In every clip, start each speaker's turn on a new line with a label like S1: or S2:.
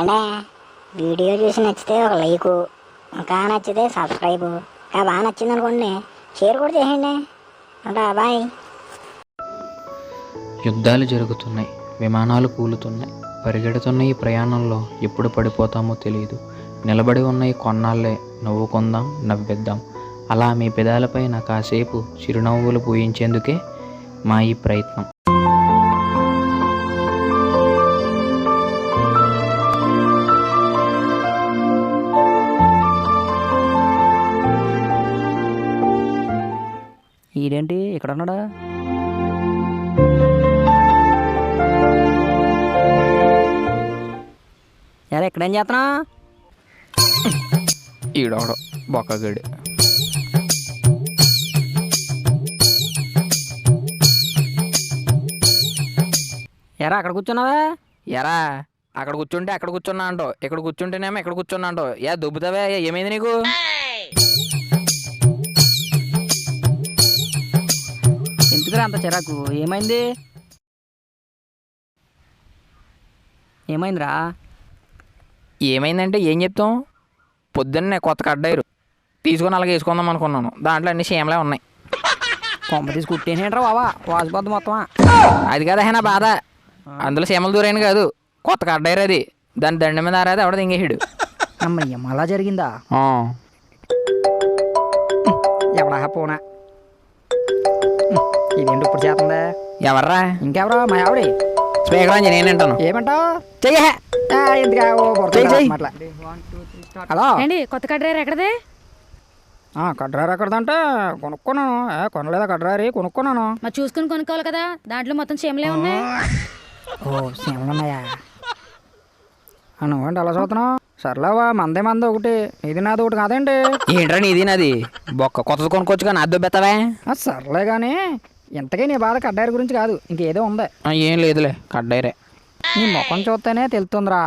S1: ఏంటే వీడియో చూసి నచ్చితే ఒక లైకు, ఇంకా నచ్చితే సబ్స్క్రైబు, ఇంకా బాగా నచ్చింది అనుకోండి షేర్ కూడా చేయండి. ఉంటా, బాయ్.
S2: యుద్ధాలు జరుగుతున్నాయి, విమానాలు కూలుతున్నాయి, పరిగెడుతున్న ఈ ప్రయాణంలో ఎప్పుడు పడిపోతామో తెలియదు. నిలబడి ఉన్న ఈ కొన్నాళ్ళే నవ్వుకుందాం, నవ్విద్దాం. అలా మీ పెదాలపైన కాసేపు చిరునవ్వులు పూయించేందుకే మా ఈ ప్రయత్నం.
S3: ఈడేంటి ఇక్కడ ఉన్నాడా? ఎలా ఎక్కడేం చేస్తున్నా?
S2: ఈడొకడు బొక్కగడి.
S3: ఎరా అక్కడ కూర్చున్నావా?
S2: ఎరా అక్కడ కూర్చుంటే అక్కడ కూర్చున్నా అంటావు, ఇక్కడ కూర్చుంటేనేమో ఇక్కడ కూర్చున్నా అంటావు. దుబ్బుతావే, ఏమైంది నీకు?
S3: ఎందుకురా అంత చిరాకు? ఏమైంది? ఏమైందిరా?
S2: ఏమైందంటే ఏం చెప్తాం? పొద్దున్నే కొత్త కడ్డాయిరు తీసుకొని అలాగే వేసుకుందాం అనుకున్నాను. దాంట్లో అన్ని సేమలే ఉన్నాయి.
S3: కొంప తీసి కుట్టేసేంట్రా బాబా, వాసిపోద్దు మొత్తమా?
S2: అది కదా నా బాధ. అందులో సీమలు దూరాను కాదు, కొత్త కడ్డాయిరు అది. దాని దండ మీద ఆరేది ఎవడ దింగేసాడు.
S3: అమ్మయ్య, అలా జరిగిందా? ఎవడా పోనా? ఇదేంటి ఇప్పుడు చేస్తుందా?
S2: ఎవర్రా?
S3: ఇంకెవరా? మా ఆవిడే.
S2: స్పీకర్ అని నేనేంటాను.
S3: ఏమంటావు?
S2: చెయ్యే.
S3: హలో
S4: ఏంటి కొత్త కడ్రారు ఎక్కడదే?
S3: కడ్రారు ఎక్కడదంటే కొనుక్కున్నాను. కొనలేదా కడ్రారి? కొనుక్కున్నాను.
S4: మరి చూసుకుని కొనుక్కోవాలి కదా, దాంట్లో మొత్తం చీమలే ఉన్నాయి.
S3: ఓ సీమలు ఉన్నాయా? నువ్వేంటి అలా చూస్తున్నావు? సర్లేవా, మందే మంది ఒకటి, ఇది నాది ఒకటి కాదండి.
S2: ఏంట్రా నీది నాది? బొక్క కొత్తది కొనుక్కోవచ్చు కానీ అద్దె బెత్తవే.
S3: సర్లే కానీ ఇంతకీ నీ బాధ కడ్డారి గురించి కాదు, ఇంకేదో ఉంది.
S2: ఏం లేదులే, కడ్డాయిరే.
S3: నీ ముఖం చూస్తేనే తెలుస్తుందిరా,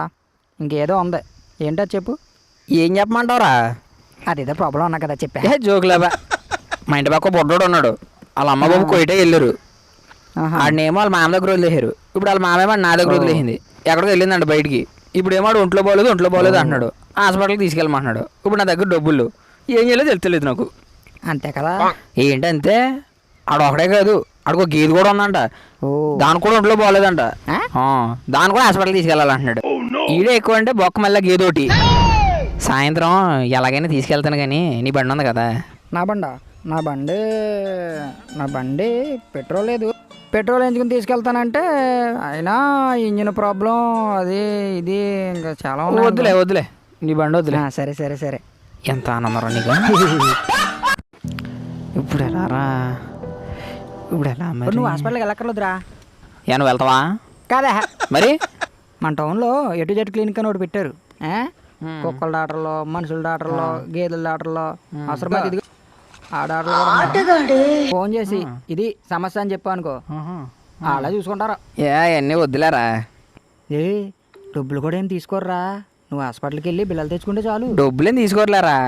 S3: ఇంకేదో ఉంది. ఏంటో చెప్పు.
S2: ఏం చెప్పమంటావురా?
S3: అదేదో ప్రాబ్లం ఉన్నా కదా, చెప్పా.
S2: జోకులేబా. మా ఇంటి పక్క బొడ్డోడు ఉన్నాడు, వాళ్ళ అమ్మ బాబు కోయిటే వెళ్ళారు. ఆడినేమో వాళ్ళ మామ దగ్గర వదిలేసారు. ఇప్పుడు వాళ్ళ మామేమో నా దగ్గర వదిలేసింది. ఎక్కడికి వెళ్ళిందండి బయటికి. ఇప్పుడు ఏమో ఒంట్లో పోలేదు అంటున్నాడు. హాస్పిటల్కి తీసుకెళ్ళమంటున్నాడు. ఇప్పుడు నా దగ్గర డబ్బులు ఏం చేయలేదు తెలుస్తలేదు నాకు.
S3: అంతే కదా?
S2: ఏంటంతే, ఆడు ఒకడే కాదు, ఆడికి గేదె కూడా ఉందంట. దాని కూడా ఒంట్లో పోలేదంట. దాన్ని కూడా హాస్పిటల్కి తీసుకెళ్ళాలంటున్నాడు. ఈడే ఎక్కువ అంటే బొక్క మళ్ళీ గేదోటి. సాయంత్రం ఎలాగైనా తీసుకెళ్తాను కానీ నీ బండి ఉంది కదా?
S3: నా బండి పెట్రోల్ లేదు. పెట్రోల్ ఎంచుకుని తీసుకెళ్తానంటే అయినా ఇంజిన్ ప్రాబ్లం, అది ఇది ఇంకా చాలా
S2: వద్దులే నీ బండి వద్దులే.
S3: సరే
S2: ఎంత ఆనందరా నీకు. ఇప్పుడు ఎలా
S3: నువ్వు హాస్పిటల్కి వెళ్ళక్కర్లేదురా.
S2: నువ్వు వెళ్తావా?
S3: కాదా
S2: మరి
S3: మన టౌన్లో ఎటు జెడ్ క్లినిక్ అని ఒకటి పెట్టారు. కుక్కల డాక్టర్లో, మనుషుల డాక్టర్లో, గేదెల డాక్టర్లో, అవసరమైతే ఆ డాక్టర్ ఫోన్ చేసి ఇది సమస్య అని చెప్పా అనుకో, అలా చూసుకుంటారా.
S2: అవన్నీ వద్దులేరా.
S3: డబ్బులు కూడా ఏం తీసుకోర్రా, నువ్వు హాస్పిటల్కి వెళ్ళి బిల్లలు తెచ్చుకుంటే చాలు.
S2: డబ్బులేం తీసుకోవట్లేరా,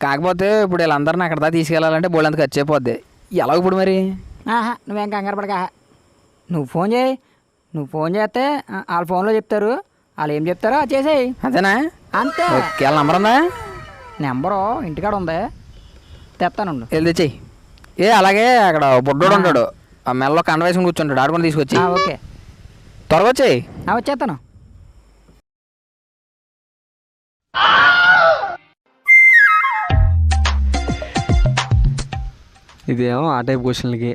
S2: కాకపోతే ఇప్పుడు వీళ్ళందరినీ అక్కడ దా తీసుకెళ్ళాలంటే బోళ్ళంత ఖర్చు అయిపోద్ది. ఎలా ఇప్పుడు మరి?
S3: నువ్వేం కంగారు పడక, నువ్వు ఫోన్ చేస్తే వాళ్ళ ఫోన్లో చెప్తారు, వాళ్ళు ఏం చెప్తారో అది చేసేయి.
S2: అదేనా?
S3: అంతే.
S2: వాళ్ళ నంబర్ ఉందా?
S3: నెంబరు ఇంటికాడ ఉంది, తెస్తాను.
S2: వెళ్ళి తెచ్చేయి. అలాగే అక్కడ బొడ్డోడు ఉంటాడు, ఆ మెల్లో కండ వేసుకుని కూర్చుంటాడు, ఆడుకొని తీసుకొచ్చి.
S3: ఓకే,
S2: త్వరగా వచ్చేయి.
S3: వచ్చేస్తాను.
S5: ఇదేమో ఆ టైప్ క్వశ్చన్లకి,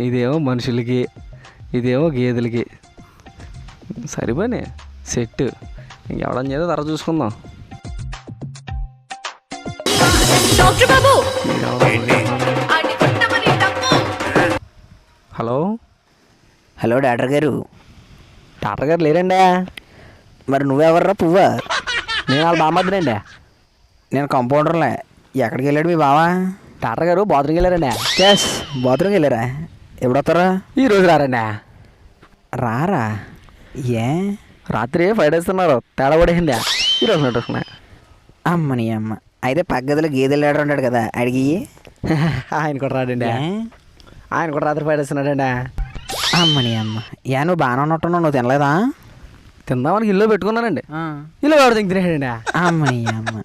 S5: ఇదేమో మనుషులకి, ఇదేమో గేదెలకి. సరిపోయి సెట్. ఇంకెవడం చేదో తర్వాత చూసుకుందాం.
S2: హలో డాక్టర్ గారు.
S5: డాక్టర్ గారు లేరండి.
S2: మరి నువ్వెవర్రా పువ్వా?
S5: నేను వాళ్ళ బామ్మద్దునండి.
S2: నేను కంపౌండర్లే. ఎక్కడికి వెళ్ళాడు మీ బావా?
S5: డాక్టర్ గారు బాత్రూమ్కి వెళ్ళారండి.
S2: బాత్రూమ్కి వెళ్ళారా? ఎప్పుడొస్తారా?
S5: ఈరోజు రారండి.
S2: రారా? ఏ
S5: రాత్రి 5 days ఉన్నారు, తేడా పడేసింది. ఈరోజు నడుస్తున్నా.
S2: అమ్మని అమ్మ. అయితే పగ్గదిలో గేదెలు ఆడ ఉంటాడు కదా, అడిగి.
S5: ఆయన కూడా రాడండి. ఆయన కూడా రాత్రి 5 days ఉన్నాడండి.
S2: అమ్మని అమ్మ. నువ్వు బాగానే ఉన్నట్టున్నావు, నువ్వు తినలేదా?
S5: తిందామని ఇల్లు పెట్టుకున్నానండి
S2: ఆ.
S5: ఇల్లు వాడు తింటున్నాడండి.
S2: అమ్మయ్య అమ్మ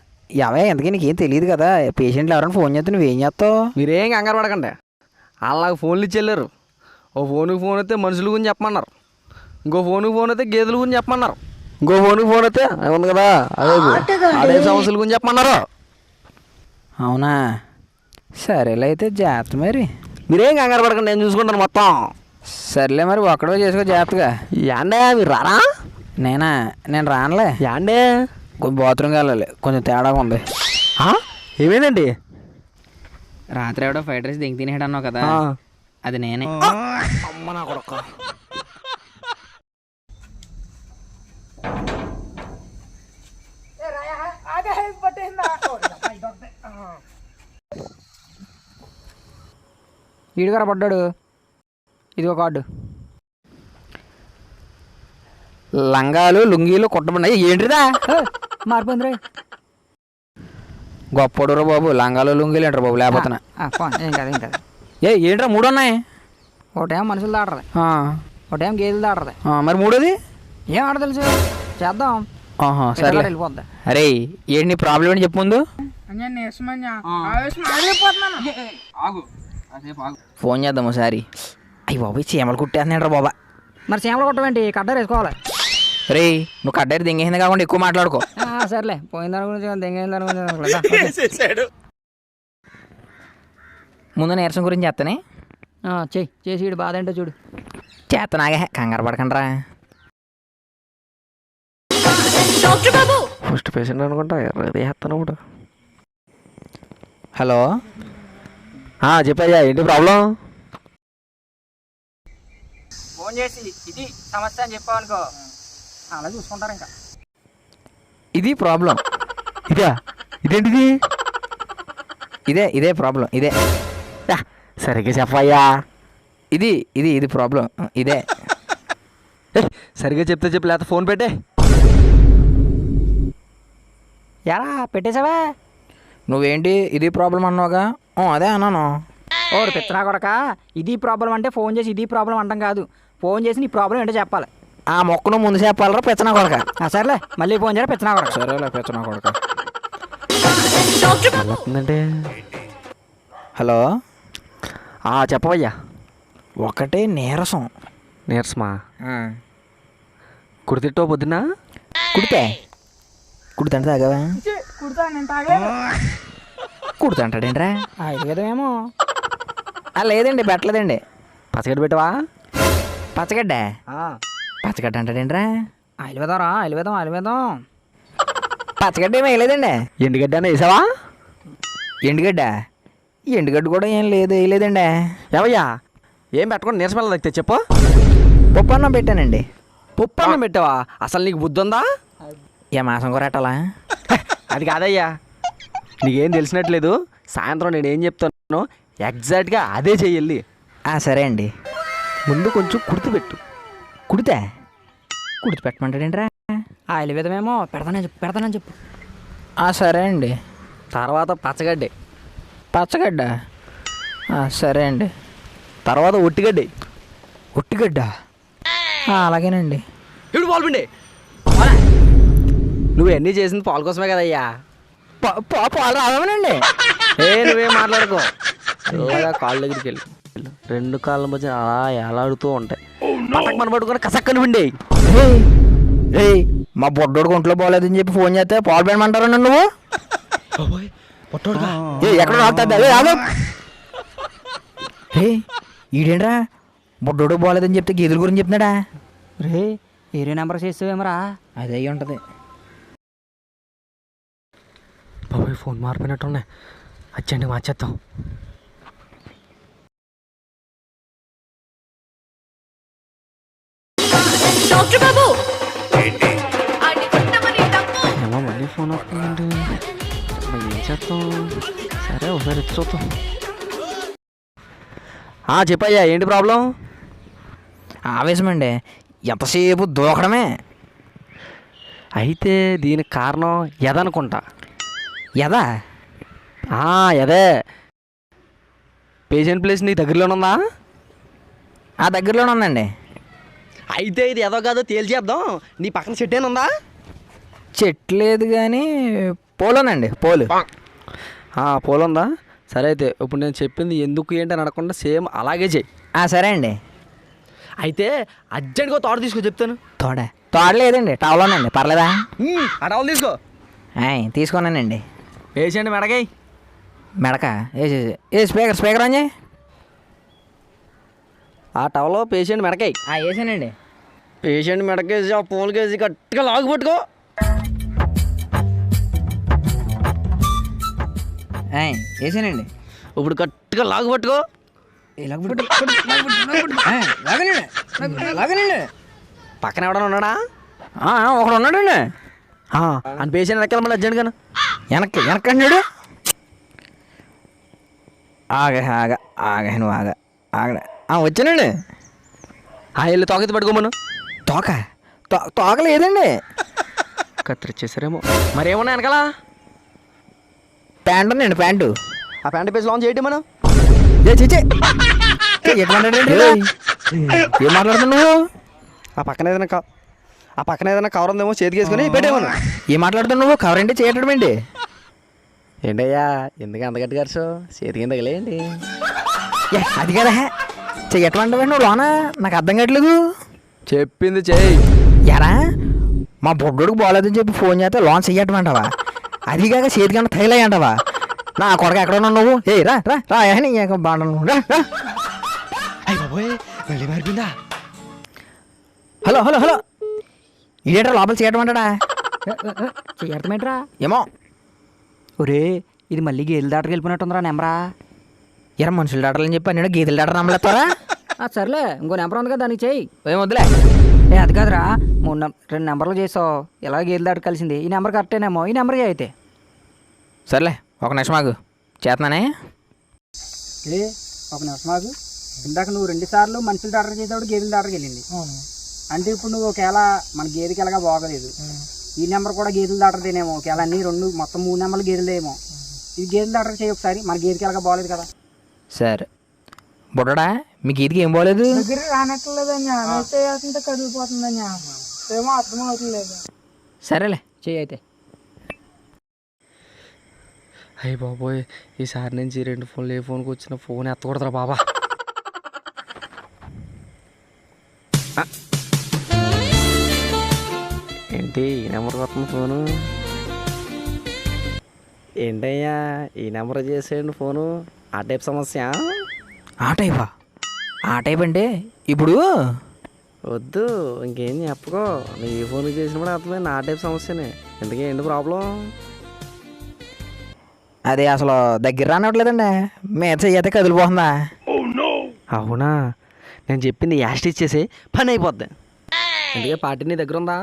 S2: అవే ఎంతకీ నీకేం తెలియదు కదా, పేషెంట్లు ఎవరైనా ఫోన్ చేస్తే నువ్వేం చేస్తావు?
S5: మీరేం కంగారు పడకండి. వాళ్ళు నాకు ఫోన్లు ఇచ్చి వెళ్ళారు. ఓ ఫోన్కి ఫోన్ అయితే మనుషుల గురించి చెప్పమన్నారు, ఇంకో ఫోన్కి ఫోన్ అయితే గేదెల గురించి చెప్పమన్నారు, ఇంకో ఫోన్కి ఫోన్ అయితే ఉంది కదా అదే సమస్యల గురించి చెప్పమన్నారు.
S2: అవునా, సరేలే అయితే జాగ్రత్త మరి.
S5: మీరేం కంగారు పడకండి, నేను చూసుకుంటాను మొత్తం.
S2: సర్లే మరి ఒక్కడో చేసుకో జాగ్రత్తగా.
S5: యాండే మీరు రారా?
S2: నేను రానులే,
S5: యాండే
S2: కొంచెం బాత్రూమ్కి వెళ్ళాలి, కొంచెం తేడాగా ఉంది.
S5: ఏమైందండి?
S2: రాత్రి ఎవడో ఫ్రైడ్ రైస్ దింగి తినేడు అన్నావు కదా, అది నేనే.
S5: అమ్మ నా కొడుక.
S3: ఈడుగారా పడ్డాడు, ఇదిగో కార్డు.
S2: లంగాలు లుంగీలు కుట్టబడినాయి ఏంటిదా?
S3: మారిపోయింది రే.
S2: గొప్పడురా బాబు, లంగాలు లుంగీలు ఏంటారు బాబు లేకపోతున్నా.
S3: ఏం కాదు ఏం కాదు.
S2: ఏంట్రా 3 ఉన్నాయి?
S3: ఒకటేమో మనుషులు దాటరది, ఒకటేమో గేదెలు దాటరది.
S2: మరి 3ది
S3: ఏం ఆడ తెలుసు, చేద్దాం.
S2: సరే
S3: వెళ్ళిపోద్ది.
S2: అరే ఏంటి నీ ప్రాబ్లం ఏంటి చెప్పు ముందు. ఫోన్ చేద్దాం ఒకసారి. అయ్యి బాబు చీమలు కుట్టేస్తున్నాడు బాబా.
S3: మరి చీమలు కొట్టమేంటి, కడ్డారు వేసుకోవాలి.
S2: రే నువ్వు కడ్డారి దింగేసింది కాకుండా ఎక్కువ మాట్లాడుకో.
S3: సర్లే, పోయిన దాని గురించి దెంగైన దాని గురించి
S2: ముందు నీరసం గురించి చేస్తానే.
S3: చేసి ఇడు బాధ ఏంటో చూడు.
S2: చేతనాగే కంగారు పడకండి రా.
S5: ఫస్ట్ పేషెంట్ అనుకుంటా రెడీ చేస్తాను ఇప్పుడు.
S2: హలో
S5: చెప్పయ్యా, ఏంటి ప్రాబ్లం?
S3: ఫోన్ చేసి ఇది సమస్య అని చెప్పావనుకో, అలా చూసుకుంటారు ఇంకా.
S2: ఇది ప్రాబ్లం.
S5: ఇదేంటిది?
S2: ఇదే ప్రాబ్లం. ఇదే
S5: సరిగ్గా చెప్పయ్యా.
S2: ఇది ఇది ఇది ప్రాబ్లం. ఇదే
S5: సరిగ్గా చెప్తే చెప్పు, లేకపోతే ఫోన్ పెట్టే.
S3: ఎలా పెట్టేశావా?
S2: నువ్వేంటి ఇది ప్రాబ్లం అన్నావుగా? అదే అన్నాను.
S3: ఓడు పెత్తనా కొడక, ఇది ప్రాబ్లం అంటే ఫోన్ చేసి ఇది ప్రాబ్లం అంటాం కాదు, ఫోన్ చేసి నీ ప్రాబ్లం ఏంటో చెప్పాలి.
S2: ఆ మొక్కను ముందు చెప్పాలరా పెచ్చనా కొడక.
S3: సర్లే మళ్ళీ ఫోన్ చేయరా పెత్తనా కొడక.
S2: సరేలే పెచ్చనా కొడక.
S5: వస్తుందంటే.
S2: హలో
S5: చెప్పవయ్యా.
S2: ఒకటే నీరసం.
S5: నీరసమా? కుడితిట్టో పొద్దున్నా?
S2: కుడితంటే తాగావా? కుడుతుంటాడేంట్రా?
S3: ఏదేమో
S2: లేదండి పెట్టలేదండి.
S5: పచ్చగడ్డ పెట్టవా?
S2: పచ్చగడ్డ అంటాడేంట్రా?
S3: అలివేదారా అలివేదం.
S2: పచ్చగడ్డ ఏమి వేయలేదండి.
S5: ఎండుగడ్డ అని వేసావా?
S2: ఎండుగడ్డ కూడా ఏం లేదు, వేయలేదండి.
S5: ఏవయ్యా, ఏం పెట్టకుండా నీరసం వెళ్ళ తగ్గితే చెప్పు.
S2: పప్పు అన్నం పెట్టానండి.
S5: పప్పు అన్నం పెట్టావా? అసలు నీకు బుద్ధి ఉందా?
S2: ఏ మాసం కూర పెట్టాలా?
S5: అది కాదయ్యా, నీకేం తెలిసినట్లేదు. సాయంత్రం నేను ఏం చెప్తాను ఎగ్జాక్ట్గా అదే చెయ్యాలి.
S2: సరే అండి.
S5: ముందు కొంచెం కుర్తిపెట్టు.
S2: కుడితే పెట్టమంటాడేంట్రా?
S3: అలివేదమేమో పెడతానని చెప్పు.
S2: సరే అండి.
S5: తర్వాత పచ్చగడ్డే.
S2: పచ్చగడ్డ సరే అండి.
S5: తర్వాత ఒట్టిగడ్డే.
S2: అలాగేనండి.
S5: ఇప్పుడు పాల్పిండి. నువ్వు ఎన్ని చేసింది పాలు కోసమే కదయ్యా.
S2: పాలు రావాలండి.
S5: నువ్వేం మాట్లాడుకో. అలాగా కాళ్ళ దగ్గరికి వెళ్ళి 2 కాళ్ళ మధ్య అలా ఎలాడుతూ ఉంటాయి. పట్టకు మన పట్టుకొని కసక్కని పిండి.
S2: మా బొడ్డోడికి ఒంట్లో బాగోలేదని చెప్పి ఫోన్ చేస్తే పాలు పెట్టమంటారా నువ్వు? ఎక్కడ ఈడేంట్రా బొడ్డోడికి బాగోలేదని చెప్తే గేదెల గురించి చెప్తున్నాడా?
S3: రే వేరే నెంబర్ చేస్తావేమరా?
S2: అదే అయ్యి ఉంటుంది.
S5: బాబాయ్ ఫోన్ మారిపోయినట్టున్నాయి, వచ్చండి మార్చేద్దాం. ఏమో మళ్ళీ ఫోన్ వస్తుందండి, ఏం చేస్తాం? సరే ఒకసారి ఎత్తి చూద్దాం. చెప్పయ్యా, ఏంటి ప్రాబ్లం?
S2: ఆవేశమండి, ఎంతసేపు దూకడమే.
S5: అయితే దీనికి కారణం ఎదనుకుంటా.
S2: ఎదా?
S5: ఎదే. పేషెంట్ ప్లేస్ నీ దగ్గరలోనే ఉందా?
S2: దగ్గరలోనే ఉందండి.
S5: అయితే ఇది ఏదో కాదో తేల్చేద్దాం. నీ పక్కన చెట్టు ఏమైనా ఉందా?
S2: చెట్టు లేదు కానీ పోలోనండి, పోలు.
S5: పూలు ఉందా? సరే అయితే ఇప్పుడు నేను చెప్పింది ఎందుకు ఏంటి అని అడగకుండా సేమ్ అలాగే చెయ్యి.
S2: సరే అండి.
S5: అయితే అర్జెంట్గా తోట తీసుకో చెప్తాను.
S2: తోడ లేదండి, టవలోనండి, పర్లేదా?
S5: ఆ టవల్ తీసుకో.
S2: తీసుకున్నానండి.
S5: వేసేయండి మెడకాయ.
S2: మెడక ఏ స్పీకర్ అని
S5: ఆ టవల్లో పేషెంట్ మెడకాయ
S2: వేసానండి.
S5: పేషెంట్ మెడకేసి ఆ పూలకేసి గట్టిగా లాగు పట్టుకో.
S2: వేసానండి.
S5: ఇప్పుడు గట్టిగా లాగు పట్టుకో. పక్కన ఎవడన్నా ఉన్నాడా?
S2: ఒకడు ఉన్నాడండి.
S5: అని పేషెంట్ ఎక్కాలి మళ్ళీ అర్జెంట్గాను.
S2: వెనక్కన్నాడు. ఆగ నువ్వు ఆగ వచ్చానండి.
S5: వెళ్ళి తోకెత్తి పట్టుకోమను.
S2: తోక లేదండి.
S5: కత్తిరిచ్చేసారేమో. మరేమన్నా వెనకాల
S2: ప్యాంటు ఉందండి, ప్యాంటు.
S5: ఆ ప్యాంట్ పేసి లాంచ్ చేయటం మనం.
S2: ఏం మాట్లాడుతున్నావు నువ్వు?
S5: ఆ పక్కన ఏదైనా కవర్ ఉందేమో చేతికి వేసుకొని పెట్టేమను.
S2: ఏం మాట్లాడుతున్నావు నువ్వు? కవర్ ఏంటి, చేయటం ఏంటి?
S5: ఏంటయ్యా ఎందుకు అంత గట్టి గారు చేతికి కింద తగిలేయండి.
S2: అది కదా చెయ్యట్లంటే నువ్వు లోన, నాకు అర్థం కావట్లేదు.
S5: చెప్పింది చెయ్యి.
S2: ఎరా మా బొడ్డుడికి బాగాలేదని చెప్పి ఫోన్ చేస్తే లోన్ చెయ్యటమంటావా? అది కాక చేతికన్నా తగిలాయంటావా? నా కొడక ఎక్కడ ఉన్నావు నువ్వు? రా బాగున్నా. హలో ఇదేట్రా లోపల చేయటమంటాడా?
S3: చేయటమేంట్రా?
S2: ఏమో.
S3: ఒరే ఇది మళ్ళీ గేదెల దాటకి వెళ్ళిపోయినట్టుందిరా నెంబరా.
S2: ఎరా మనుషులు డాటర్లని చెప్పి నేను గీతలు డాటర్ నమ్మలేస్తారా?
S3: సర్లే ఇంకో నెంబర్ ఉంది కదా దానికి చెయ్యి.
S2: ఏం వద్దులే.
S3: అది కాదురా 2 నెంబర్లు చేసావు, ఇలా గేదెల దాట కలిసింది. ఈ నెంబర్ కరెక్టేనేమో, ఈ నెంబర్ అయితే.
S2: సర్లే ఒక నిమిషం ఆగు, చేస్తున్నానే.
S3: ఒక నిమిషం ఆగు. ఇందాక నువ్వు 2 సార్లు మనుషులు డాక్టర్ చేసేవాడు గేదెల డాక్టర్కి వెళ్ళింది. అంటే ఇప్పుడు నువ్వు ఒకవేళ మన గేదెకి ఎలాగా బాగలేదు, ఈ నెంబర్ కూడా గేదెల డాక్టర్దేనేమో. ఒకవేళ అన్ని 2 మొత్తం 3 నెంబర్లు గేదెలేమో. ఇది గేదెల డాక్టర్ చేయి ఒకసారి, మన గేదెకి ఎలాగా బాగలేదు కదా.
S2: సరే బుడ్డడా మీ గీతికి ఏం బాగలేదు?
S6: దగ్గర రానట్లేదని చేయాల్సింటే కదిలిపోతుందని ఏమో అర్థం అవుతలేదు.
S2: సరేలే
S3: చెయ్యి అయితే.
S5: అయ్యి బాబోయ్ ఈసారి నుంచి 2 ఫోన్లు ఏ ఫోన్కి వచ్చిన ఫోన్ ఎత్తకూడదురా బాబా. ఏంటి ఈ నెంబర్కి వస్తుంది ఫోను? ఏంటయ్యా ఈ నెంబర్ చేసేయండి ఫోను. ఆ టైప్ సమస్య?
S2: ఆ టైప్ అంటే ఇప్పుడు
S5: వద్దు ఇంకేం చెప్పుకో. నీ ఏ ఫోన్కి చేసినప్పుడు అర్థమైంది ఆ టైప్ సమస్యనే. ఎందుకే ఏంటి ప్రాబ్లం?
S2: అది అసలు దగ్గర రానట్లేదండి, మీద చెయ్యితే కదిలిపోతుందా?
S5: అవునా, నేను చెప్పింది యాస్ట్ ఇచ్చేసి పని అయిపోద్ది. ఎందుకే పార్టీ నీ దగ్గర ఉందా?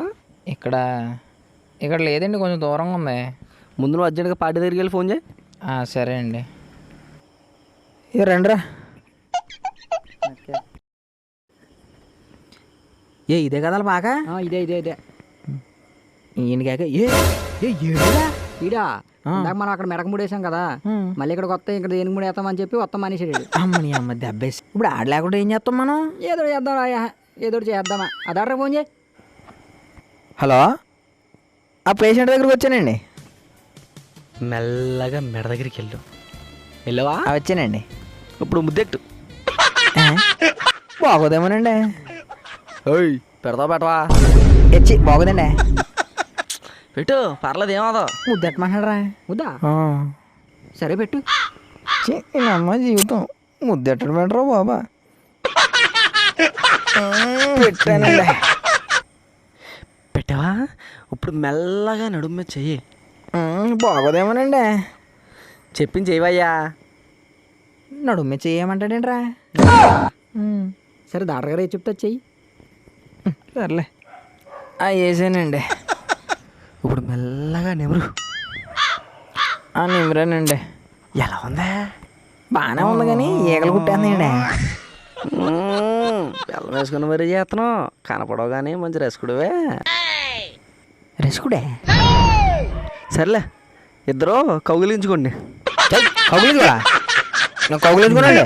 S2: ఇక్కడ లేదండి, కొంచెం దూరంగా ఉంది.
S5: ముందు నువ్వు అర్జెంట్గా పార్టీ దగ్గరికి వెళ్ళి ఫోన్ చేయి.
S2: సరే అండి. రండిరా. ఇదే కదా బాగా.
S3: ఇదే
S2: ఈయన కాక
S3: ఈడా ఇందాక మనం అక్కడ మెడక ముడేసాం కదా, మళ్ళీ ఇక్కడికి వస్తే ఇక్కడ దేనికి ముడి వేస్తామని చెప్పి వస్తాం మనిషి.
S2: అమ్మ దెబ్బేసి ఇప్పుడు ఆడ లేకుండా ఏం చేస్తాం మనం?
S3: ఏదో చేద్దాం ఏదో చేద్దామా. అదారా ఫోన్ చేయి.
S2: హలో, ఆ పేషెంట్ దగ్గరికి వచ్చానండి.
S5: మెల్లగా మెడ దగ్గరికి వెళ్ళవా?
S2: వచ్చానండి.
S5: ఇప్పుడు ముద్దెట్టు.
S2: బాగోదేమోనండి.
S5: పెట్టవా?
S2: బాగోదండి.
S5: పెట్టు పర్లేదు, ఏమదో.
S2: ముద్దెట్టమంటారా?
S3: ముద్దా సరే పెట్టు.
S2: అమ్మ జీవితం ముద్దెట్టడం పెట్టరా బాబా. పెట్టానండి.
S5: పెట్టావా? ఇప్పుడు మెల్లగా నడుము మీద చెయ్యి.
S2: బాగోదేమోనండి.
S5: చెప్పింది చెయ్యవయ్యా.
S2: నడుము మీద చెయ్యమంటాడేంట్రా?
S3: సరే డాక్టర్ గారు చెప్తా చెయ్యి.
S2: సర్లే వేసానండి.
S5: ఇప్పుడు మెల్లగా నెమరు.
S2: నిమిరానండి.
S5: ఎలా ఉందా?
S2: బాగానే ఉంది కానీ ఈగలు కుట్టేందండి.
S5: బెల్లం వేసుకుని మరీ చేస్తున్నావు. కనపడవు కానీ మంచి రెస్కుడువే.
S2: రెస్కుడే?
S5: సర్లే ఇద్దరు కౌగిలించుకోండి.
S2: కౌగులించుకోనండి.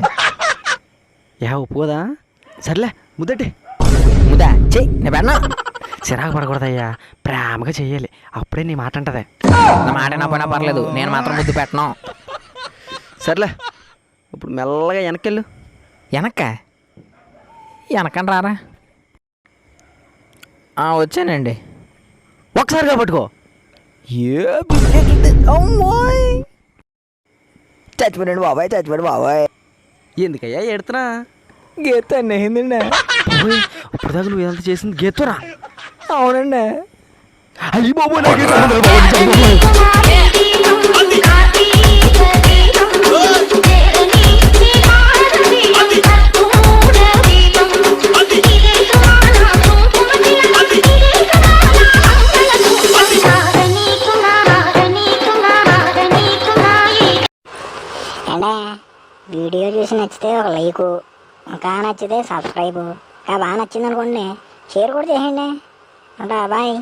S5: ఒప్పుకోదా? సర్లే ముద్దటి.
S2: ముద్దా చెయ్యి నేను పెన్నా.
S5: చిరాకు పడకూడదయ్యా, ప్రేమగా చెయ్యాలి, అప్పుడే నీ మాట అంటదే.
S2: నా మాట నా పైన పర్లేదు, నేను మాత్రం ముద్దు పెట్టను.
S5: సర్లే, ఇప్పుడు మెల్లగా వెనక్కెళ్ళు.
S2: వెనకని రారా. వచ్చానండి.
S5: ఒకసారిగా పట్టుకో.
S2: చచ్చిపోయాడు బాబాయ్, చచ్చిపోయాడు బాబాయ్.
S5: ఎందుకయ్యా ఎడుతున్నా?
S2: గీత అయిందండి.
S5: ఇప్పుడు దాకా నువ్వు ఎంత చేసింది గీతరా?
S2: అవునండి.
S5: అయ్యి బాబు,
S1: అంటే వీడియో చూసి నచ్చితే ఒక లైకు, ఇంకా నచ్చితే సబ్స్క్రైబు, ఇంకా బాగా నచ్చింది అనుకోండి షేర్ కూడా చేయండి. ఉంటా, బాయ్.